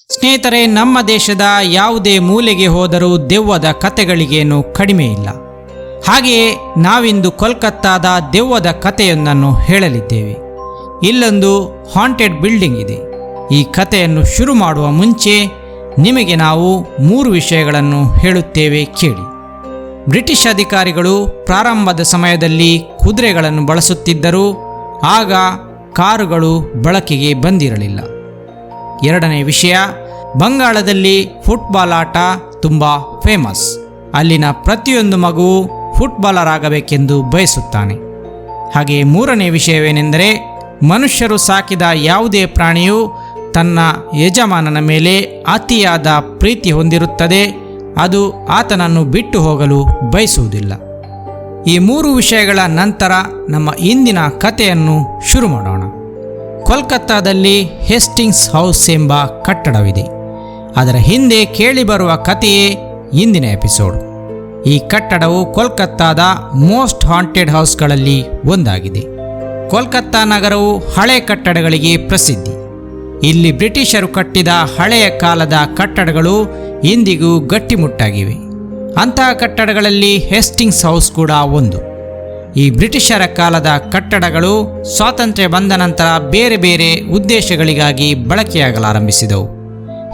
ಸ್ನೇಹಿತರೆ, ನಮ್ಮ ದೇಶದ ಯಾವುದೇ ಮೂಲೆಗೆ ಹೋದರೂ ದೆವ್ವದ ಕತೆಗಳಿಗೇನು ಕಡಿಮೆ ಇಲ್ಲ. ಹಾಗೆಯೇ ನಾವಿಂದು ಕೋಲ್ಕತ್ತಾದ ದೆವ್ವದ ಕಥೆಯೊಂದನ್ನು ಹೇಳಲಿದ್ದೇವೆ. ಇಲ್ಲೊಂದು ಹಾಂಟೆಡ್ ಬಿಲ್ಡಿಂಗ್ ಇದೆ. ಈ ಕಥೆಯನ್ನು ಶುರು ಮಾಡುವ ಮುಂಚೆ ನಿಮಗೆ ನಾವು 3 ವಿಷಯಗಳನ್ನು ಹೇಳುತ್ತೇವೆ, ಕೇಳಿ. ಬ್ರಿಟಿಷ್ ಅಧಿಕಾರಿಗಳು ಪ್ರಾರಂಭದ ಸಮಯದಲ್ಲಿ ಕುದುರೆಗಳನ್ನು ಬಳಸುತ್ತಿದ್ದರು. ಆಗ ಕಾರುಗಳು ಬಳಕೆಗೆ ಬಂದಿರಲಿಲ್ಲ. 2ನೇ ವಿಷಯ, ಬಂಗಾಳದಲ್ಲಿ ಫುಟ್ಬಾಲ್ ಆಟ ತುಂಬ ಫೇಮಸ್. ಅಲ್ಲಿನ ಪ್ರತಿಯೊಂದು ಮಗುವು ಫುಟ್ಬಾಲರ್ ಆಗಬೇಕೆಂದು ಬಯಸುತ್ತಾನೆ. ಹಾಗೆ 3ನೇ ವಿಷಯವೇನೆಂದರೆ, ಮನುಷ್ಯರು ಸಾಕಿದ ಯಾವುದೇ ಪ್ರಾಣಿಯು ತನ್ನ ಯಜಮಾನನ ಮೇಲೆ ಅತಿಯಾದ ಪ್ರೀತಿ ಹೊಂದಿರುತ್ತದೆ. ಅದು ಆತನನ್ನು ಬಿಟ್ಟು ಹೋಗಲು ಬಯಸುವುದಿಲ್ಲ. ಈ 3 ವಿಷಯಗಳ ನಂತರ ನಮ್ಮ ಇಂದಿನ ಕಥೆಯನ್ನು ಶುರು ಮಾಡೋಣ. ಕೋಲ್ಕತ್ತಾದಲ್ಲಿ ಹೇಸ್ಟಿಂಗ್ಸ್ ಹೌಸ್ ಎಂಬ ಕಟ್ಟಡವಿದೆ. ಅದರ ಹಿಂದೆ ಕೇಳಿಬರುವ ಕಥೆಯೇ ಇಂದಿನ ಎಪಿಸೋಡ್. ಈ ಕಟ್ಟಡವು ಕೋಲ್ಕತ್ತಾದ ಮೋಸ್ಟ್ ಹಾಂಟೆಡ್ ಹೌಸ್ಗಳಲ್ಲಿ ಒಂದಾಗಿದೆ. ಕೋಲ್ಕತ್ತಾ ನಗರವು ಹಳೆ ಕಟ್ಟಡಗಳಿಗೆ ಪ್ರಸಿದ್ಧಿ. ಇಲ್ಲಿ ಬ್ರಿಟಿಷರು ಕಟ್ಟಿದ ಹಳೆಯ ಕಾಲದ ಕಟ್ಟಡಗಳು ಇಂದಿಗೂ ಗಟ್ಟಿಮುಟ್ಟಾಗಿವೆ. ಅಂತಹ ಕಟ್ಟಡಗಳಲ್ಲಿ ಹೇಸ್ಟಿಂಗ್ಸ್ ಹೌಸ್ ಕೂಡ ಒಂದು. ಈ ಬ್ರಿಟಿಷರ ಕಾಲದ ಕಟ್ಟಡಗಳು ಸ್ವಾತಂತ್ರ್ಯ ಬಂದ ನಂತರ ಬೇರೆ ಬೇರೆ ಉದ್ದೇಶಗಳಿಗಾಗಿ ಬಳಕೆಯಾಗಲಾರಂಭಿಸಿದವು.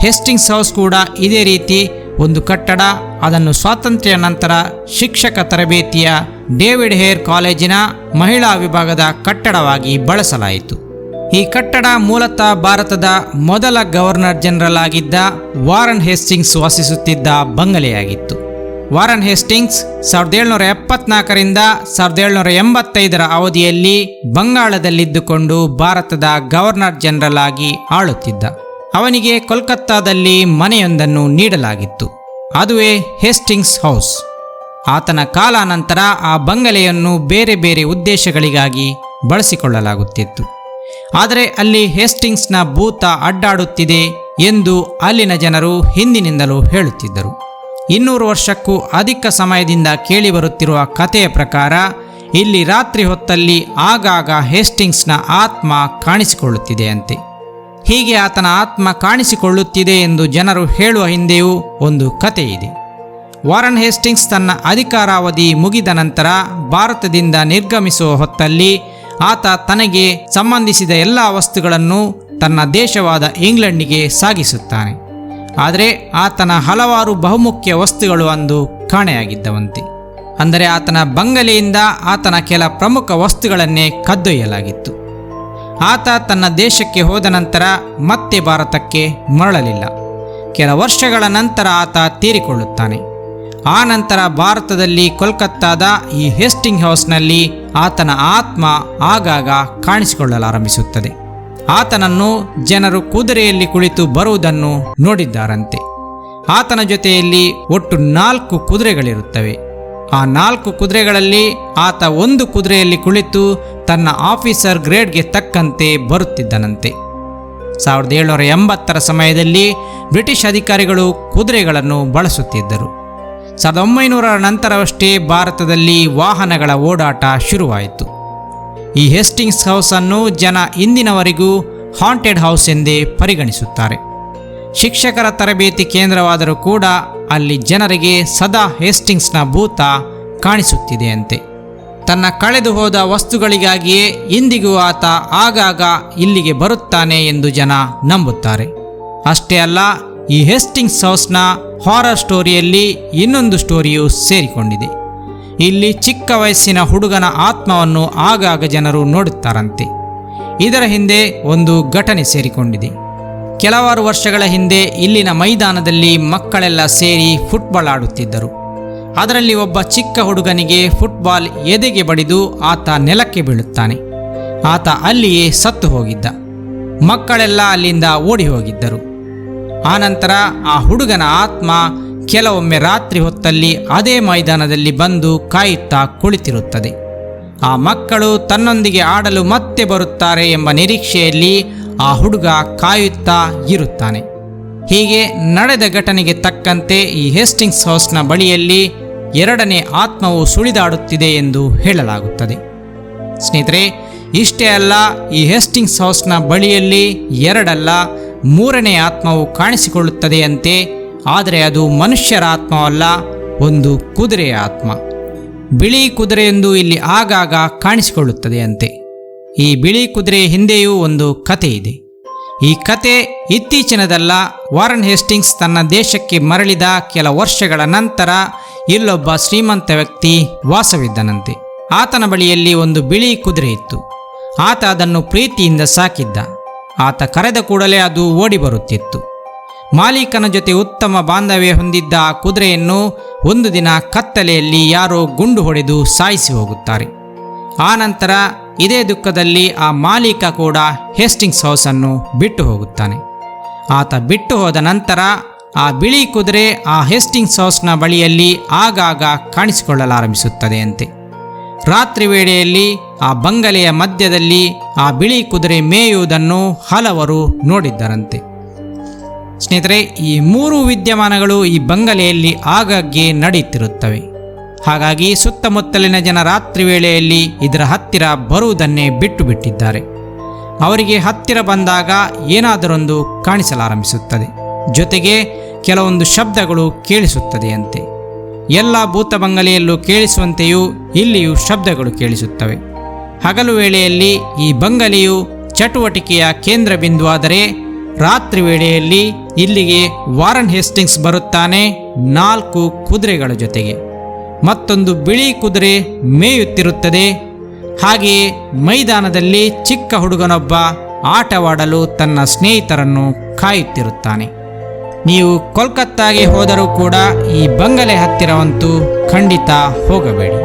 ಹೇಸ್ಟಿಂಗ್ಸ್ ಹೌಸ್ ಕೂಡ ಇದೇ ರೀತಿ ಒಂದು ಕಟ್ಟಡ. ಅದನ್ನು ಸ್ವಾತಂತ್ರ್ಯ ನಂತರ ಶಿಕ್ಷಕ ತರಬೇತಿಯ ಡೇವಿಡ್ ಹೇರ್ ಕಾಲೇಜಿನ ಮಹಿಳಾ ವಿಭಾಗದ ಕಟ್ಟಡವಾಗಿ ಬಳಸಲಾಯಿತು. ಈ ಕಟ್ಟಡ ಮೂಲತಃ ಭಾರತದ ಮೊದಲ ಗವರ್ನರ್ ಜನರಲ್ ಆಗಿದ್ದ ವಾರನ್ ಹೇಸ್ಟಿಂಗ್ಸ್ ವಾಸಿಸುತ್ತಿದ್ದ ಬಂಗಲೆಯಾಗಿತ್ತು. ವಾರನ್ ಹೇಸ್ಟಿಂಗ್ಸ್ 1774ರಿಂದ 1785 ಅವಧಿಯಲ್ಲಿ ಬಂಗಾಳದಲ್ಲಿದ್ದುಕೊಂಡು ಭಾರತದ ಗವರ್ನರ್ ಜನರಲ್ ಆಗಿ ಆಳುತ್ತಿದ್ದ. ಅವನಿಗೆ ಕೋಲ್ಕತ್ತಾದಲ್ಲಿ ಮನೆಯೊಂದನ್ನು ನೀಡಲಾಗಿತ್ತು. ಅದುವೇ ಹೇಸ್ಟಿಂಗ್ಸ್ ಹೌಸ್. ಆತನ ಕಾಲಾನಂತರ ಆ ಬಂಗಲೆಯನ್ನು ಬೇರೆ ಬೇರೆ ಉದ್ದೇಶಗಳಿಗಾಗಿ ಬಳಸಿಕೊಳ್ಳಲಾಗುತ್ತಿತ್ತು. ಆದರೆ ಅಲ್ಲಿ ಹೇಸ್ಟಿಂಗ್ಸ್ನ ಭೂತ ಅಡ್ಡಾಡುತ್ತಿದೆ ಎಂದು ಅಲ್ಲಿನ ಜನರು ಹಿಂದಿನಿಂದಲೂ ಹೇಳುತ್ತಿದ್ದರು. 200 ವರ್ಷಕ್ಕೂ ಅಧಿಕ ಸಮಯದಿಂದ ಕೇಳಿಬರುತ್ತಿರುವ ಕಥೆಯ ಪ್ರಕಾರ ಇಲ್ಲಿ ರಾತ್ರಿ ಹೊತ್ತಲ್ಲಿ ಆಗಾಗ ಹೇಸ್ಟಿಂಗ್ಸ್ನ ಆತ್ಮ ಕಾಣಿಸಿಕೊಳ್ಳುತ್ತಿದೆಯಂತೆ. ಹೀಗೆ ಆತನ ಆತ್ಮ ಕಾಣಿಸಿಕೊಳ್ಳುತ್ತಿದೆ ಎಂದು ಜನರು ಹೇಳುವ ಹಿಂದೆಯೂ ಒಂದು ಕಥೆ ಇದೆ. ವಾರನ್ ಹೇಸ್ಟಿಂಗ್ಸ್ ತನ್ನ ಅಧಿಕಾರಾವಧಿ ಮುಗಿದ ನಂತರ ಭಾರತದಿಂದ ನಿರ್ಗಮಿಸುವ ಹೊತ್ತಲ್ಲಿ ಆತ ತನಗೆ ಸಂಬಂಧಿಸಿದ ಎಲ್ಲ ವಸ್ತುಗಳನ್ನು ತನ್ನ ದೇಶವಾದ ಇಂಗ್ಲೆಂಡಿಗೆ ಸಾಗಿಸುತ್ತಾನೆ. ಆದರೆ ಆತನ ಹಲವಾರು ಬಹುಮುಖ್ಯ ವಸ್ತುಗಳು ಅಂದು ಕಾಣೆಯಾಗಿದ್ದವಂತೆ. ಅಂದರೆ ಆತನ ಬಂಗಲೆಯಿಂದ ಆತನ ಕೆಲ ಪ್ರಮುಖ ವಸ್ತುಗಳನ್ನೇ ಕದ್ದೊಯ್ಯಲಾಗಿತ್ತು. ಆತ ತನ್ನ ದೇಶಕ್ಕೆ ಹೋದ ನಂತರ ಮತ್ತೆ ಭಾರತಕ್ಕೆ ಮರಳಲಿಲ್ಲ. ಕೆಲ ವರ್ಷಗಳ ನಂತರ ಆತ ತೀರಿಕೊಳ್ಳುತ್ತಾನೆ. ಆ ನಂತರ ಭಾರತದಲ್ಲಿ ಕೋಲ್ಕತ್ತಾದ ಈ ಹೇಸ್ಟಿಂಗ್ ಹೌಸ್ನಲ್ಲಿ ಆತನ ಆತ್ಮ ಆಗಾಗ ಕಾಣಿಸಿಕೊಳ್ಳಲಾರಂಭಿಸುತ್ತದೆ. ಆತನನ್ನು ಜನರು ಕುದುರೆಯಲ್ಲಿ ಕುಳಿತು ಬರುವುದನ್ನು ನೋಡಿದ್ದಾರಂತೆ. ಆತನ ಜೊತೆಯಲ್ಲಿ ಒಟ್ಟು 4 ಕುದುರೆಗಳಿರುತ್ತವೆ. ಆ 4 ಕುದುರೆಗಳಲ್ಲಿ ಆತ ಒಂದು ಕುದುರೆಯಲ್ಲಿ ಕುಳಿತು ತನ್ನ ಆಫೀಸರ್ ಗ್ರೇಡ್ಗೆ ತಕ್ಕಂತೆ ಬರುತ್ತಿದ್ದನಂತೆ. 1780 ಸಮಯದಲ್ಲಿ ಬ್ರಿಟಿಷ್ ಅಧಿಕಾರಿಗಳು ಕುದುರೆಗಳನ್ನು ಬಳಸುತ್ತಿದ್ದರು. 1900 ನಂತರವಷ್ಟೇ ಭಾರತದಲ್ಲಿ ವಾಹನಗಳ ಓಡಾಟ ಶುರುವಾಯಿತು. ಈ ಹೇಸ್ಟಿಂಗ್ಸ್ ಹೌಸನ್ನು ಜನ ಇಂದಿನವರೆಗೂ ಹಾಂಟೆಡ್ ಹೌಸ್ ಎಂದೇ ಪರಿಗಣಿಸುತ್ತಾರೆ. ಶಿಕ್ಷಕರ ತರಬೇತಿ ಕೇಂದ್ರವಾದರೂ ಕೂಡ ಅಲ್ಲಿ ಜನರಿಗೆ ಸದಾ ಹೇಸ್ಟಿಂಗ್ಸ್ನ ಭೂತ ಕಾಣಿಸುತ್ತಿದೆಯಂತೆ. ತನ್ನ ಕಳೆದು ಹೋದ ವಸ್ತುಗಳಿಗಾಗಿಯೇ ಇಂದಿಗೂ ಆತ ಆಗಾಗ ಇಲ್ಲಿಗೆ ಬರುತ್ತಾನೆ ಎಂದು ಜನ ನಂಬುತ್ತಾರೆ. ಅಷ್ಟೇ ಅಲ್ಲ, ಈ ಹೇಸ್ಟಿಂಗ್ಸ್ ಹೌಸ್ನ ಹಾರರ್ ಸ್ಟೋರಿಯಲ್ಲಿ ಇನ್ನೊಂದು ಸ್ಟೋರಿಯೂ ಸೇರಿಕೊಂಡಿದೆ. ಇಲ್ಲಿ ಚಿಕ್ಕ ವಯಸ್ಸಿನ ಹುಡುಗನ ಆತ್ಮವನ್ನು ಆಗಾಗ ಜನರು ನೋಡುತ್ತಾರಂತೆ. ಇದರ ಹಿಂದೆ ಒಂದು ಘಟನೆ ಸೇರಿಕೊಂಡಿದೆ. ಕೆಲವಾರು ವರ್ಷಗಳ ಹಿಂದೆ ಇಲ್ಲಿನ ಮೈದಾನದಲ್ಲಿ ಮಕ್ಕಳೆಲ್ಲ ಸೇರಿ ಫುಟ್ಬಾಲ್ ಆಡುತ್ತಿದ್ದರು. ಅದರಲ್ಲಿ ಒಬ್ಬ ಚಿಕ್ಕ ಹುಡುಗನಿಗೆ ಫುಟ್ಬಾಲ್ ಎದೆಗೆ ಬಡಿದು ಆತ ನೆಲಕ್ಕೆ ಬೀಳುತ್ತಾನೆ. ಆತ ಅಲ್ಲಿಯೇ ಸತ್ತು ಹೋಗಿದ್ದ. ಮಕ್ಕಳೆಲ್ಲ ಅಲ್ಲಿಂದ ಓಡಿ ಹೋಗಿದ್ದರು. ಆನಂತರ ಆ ಹುಡುಗನ ಆತ್ಮ ಕೆಲವೊಮ್ಮೆ ರಾತ್ರಿ ಹೊತ್ತಲ್ಲಿ ಅದೇ ಮೈದಾನದಲ್ಲಿ ಬಂದು ಕಾಯುತ್ತಾ ಕುಳಿತಿರುತ್ತದೆ. ಆ ಮಕ್ಕಳು ತನ್ನೊಂದಿಗೆ ಆಡಲು ಮತ್ತೆ ಬರುತ್ತಾರೆ ಎಂಬ ನಿರೀಕ್ಷೆಯಲ್ಲಿ ಆ ಹುಡುಗ ಕಾಯುತ್ತಾ ಇರುತ್ತಾನೆ. ಹೀಗೆ ನಡೆದ ಘಟನೆಗೆ ತಕ್ಕಂತೆ ಈ ಹೇಸ್ಟಿಂಗ್ಸ್ ಹೌಸ್ನ ಬಳಿಯಲ್ಲಿ 2ನೇ ಆತ್ಮವು ಸುಳಿದಾಡುತ್ತಿದೆ ಎಂದು ಹೇಳಲಾಗುತ್ತದೆ. ಸ್ನೇಹಿತರೆ, ಇಷ್ಟೇ ಅಲ್ಲ, ಈ ಹೇಸ್ಟಿಂಗ್ಸ್ ಹೌಸ್ನ ಬಳಿಯಲ್ಲಿ 2 ಅಲ್ಲ ಮೂರನೇ ಆತ್ಮವು ಕಾಣಿಸಿಕೊಳ್ಳುತ್ತದೆಯಂತೆ. ಆದರೆ ಅದು ಮನುಷ್ಯರ ಆತ್ಮವಲ್ಲ, ಒಂದು ಕುದುರೆಯ ಆತ್ಮ. ಬಿಳಿ ಕುದುರೆಯೊಂದು ಇಲ್ಲಿ ಆಗಾಗ ಕಾಣಿಸಿಕೊಳ್ಳುತ್ತದೆಯಂತೆ. ಈ ಬಿಳಿ ಕುದುರೆ ಹಿಂದೆಯೂ ಒಂದು ಕತೆ ಇದೆ. ಈ ಕತೆ ಇತ್ತೀಚಿನದಲ್ಲ. ವಾರನ್ ಹೇಸ್ಟಿಂಗ್ಸ್ ತನ್ನ ದೇಶಕ್ಕೆ ಮರಳಿದ ಕೆಲ ವರ್ಷಗಳ ನಂತರ ಇಲ್ಲೊಬ್ಬ ಶ್ರೀಮಂತ ವ್ಯಕ್ತಿ ವಾಸವಿದ್ದನಂತೆ. ಆತನ ಬಳಿಯಲ್ಲಿ ಒಂದು ಬಿಳಿ ಕುದುರೆ ಇತ್ತು. ಆತ ಅದನ್ನು ಪ್ರೀತಿಯಿಂದ ಸಾಕಿದ್ದ. ಆತ ಕರೆದ ಕೂಡಲೇ ಅದು ಓಡಿ ಬರುತ್ತಿತ್ತು. ಮಾಲೀಕನ ಜೊತೆ ಉತ್ತಮ ಬಾಂಧವ್ಯ ಹೊಂದಿದ್ದ ಆ ಕುದುರೆಯನ್ನು ಒಂದು ದಿನ ಕತ್ತಲೆಯಲ್ಲಿ ಯಾರೋ ಗುಂಡು ಹೊಡೆದು ಸಾಯಿಸಿ ಹೋಗುತ್ತಾರೆ. ಆನಂತರ ಇದೇ ದುಃಖದಲ್ಲಿ ಆ ಮಾಲೀಕ ಕೂಡ ಹೇಸ್ಟಿಂಗ್ಸ್ ಹೌಸನ್ನು ಬಿಟ್ಟು ಹೋಗುತ್ತಾನೆ. ಆತ ಬಿಟ್ಟು ಹೋದ ನಂತರ ಆ ಬಿಳಿ ಕುದುರೆ ಆ ಹೇಸ್ಟಿಂಗ್ಸ್ ಹೌಸ್ನ ಬಳಿಯಲ್ಲಿ ಆಗಾಗ ಕಾಣಿಸಿಕೊಳ್ಳಲಾರಂಭಿಸುತ್ತದೆಯಂತೆ. ರಾತ್ರಿ ವೇಳೆಯಲ್ಲಿ ಆ ಬಂಗಲೆಯ ಮಧ್ಯದಲ್ಲಿ ಆ ಬಿಳಿ ಕುದುರೆ ಮೇಯುವುದನ್ನು ಹಲವರು ನೋಡಿದ್ದರಂತೆ. ಸ್ನೇಹಿತರೆ, ಈ ಮೂರು ವಿದ್ಯಮಾನಗಳು ಈ ಬಂಗಲೆಯಲ್ಲಿ ಆಗಾಗ್ಗೆ ನಡೆಯುತ್ತಿರುತ್ತವೆ. ಹಾಗಾಗಿ ಸುತ್ತಮುತ್ತಲಿನ ಜನ ರಾತ್ರಿ ವೇಳೆಯಲ್ಲಿ ಇದರ ಹತ್ತಿರ ಬರುವುದನ್ನೇ ಬಿಟ್ಟು ಬಿಟ್ಟಿದ್ದಾರೆ. ಅವರಿಗೆ ಹತ್ತಿರ ಬಂದಾಗ ಏನಾದರೊಂದು ಕಾಣಿಸಲಾರಂಭಿಸುತ್ತದೆ. ಜೊತೆಗೆ ಕೆಲವೊಂದು ಶಬ್ದಗಳು ಕೇಳಿಸುತ್ತದೆಯಂತೆ. ಎಲ್ಲ ಭೂತ ಬಂಗಲೆಯಲ್ಲೂ ಕೇಳಿಸುವಂತೆಯೂ ಇಲ್ಲಿಯೂ ಶಬ್ದಗಳು ಕೇಳಿಸುತ್ತವೆ. ಹಗಲು ವೇಳೆಯಲ್ಲಿ ಈ ಬಂಗಲೆಯು ಚಟುವಟಿಕೆಯ ಕೇಂದ್ರ ಬಿಂದುವಾದರೆ, ರಾತ್ರಿ ವೇಳೆಯಲ್ಲಿ ಇಲ್ಲಿಗೆ ವಾರನ್ ಹೇಸ್ಟಿಂಗ್ಸ್ ಬರುತ್ತಾನೆ 4 ಕುದುರೆಗಳ ಜೊತೆಗೆ. ಮತ್ತೊಂದು ಬಿಳಿ ಕುದುರೆ ಮೇಯುತ್ತಿರುತ್ತದೆ. ಹಾಗೆಯೇ ಮೈದಾನದಲ್ಲಿ ಚಿಕ್ಕ ಹುಡುಗನೊಬ್ಬ ಆಟವಾಡಲು ತನ್ನ ಸ್ನೇಹಿತರನ್ನು ಕಾಯುತ್ತಿರುತ್ತಾನೆ. ನೀವು ಕೋಲ್ಕತ್ತಾಗೆ ಹೋದರೂ ಕೂಡ ಈ ಬಂಗಲೆ ಹತ್ತಿರವಂತೂ ಖಂಡಿತ ಹೋಗಬೇಡಿ.